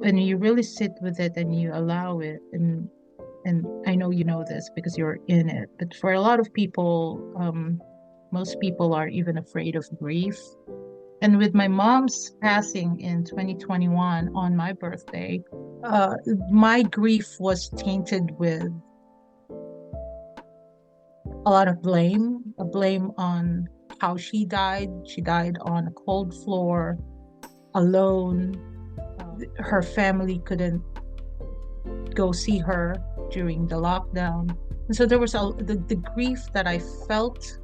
when you really sit with it and you allow it, and I know you know this because you're in it, but for a lot of people, most people are even afraid of grief. And with my mom's passing in 2021 on my birthday, uh, my grief was tainted with a lot of blame, a blame on how she died. She died on a cold floor, alone. Her family couldn't go see her during the lockdown. And so there was the grief that I felt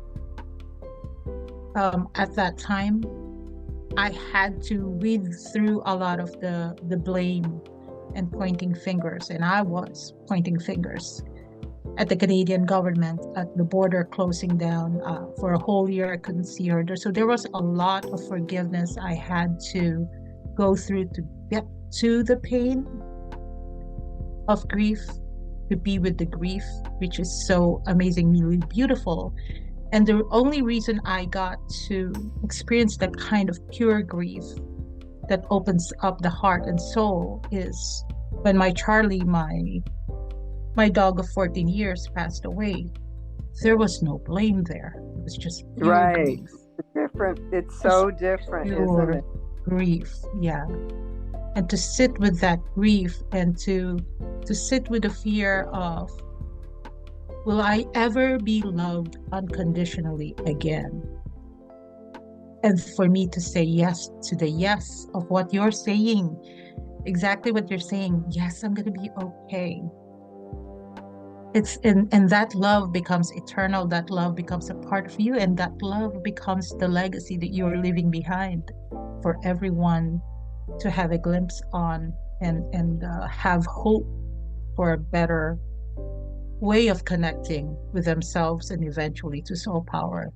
at that time. I had to read through a lot of the blame and pointing fingers, and I was pointing fingers at the Canadian government, at the border closing down for a whole year. I couldn't see her. So there was a lot of forgiveness I had to go through to get to the pain of grief, to be with the grief, which is so amazingly beautiful. And the only reason I got to experience that kind of pure grief that opens up the heart and soul is when my Charlie, my dog of 14 years, passed away. There was no blame there. It was just pure Right. grief. It's different. It's Just so different, isn't pure it? grief. Yeah. And to sit with that grief and to sit with the fear of, will I ever be loved unconditionally again? And for me to say yes to the yes of what you're saying, exactly what you're saying. Yes, I'm going to be okay. And that love becomes eternal. That love becomes a part of you, and that love becomes the legacy that you're leaving behind for everyone to have a glimpse on, and have hope for a better way of connecting with themselves and eventually to soul power.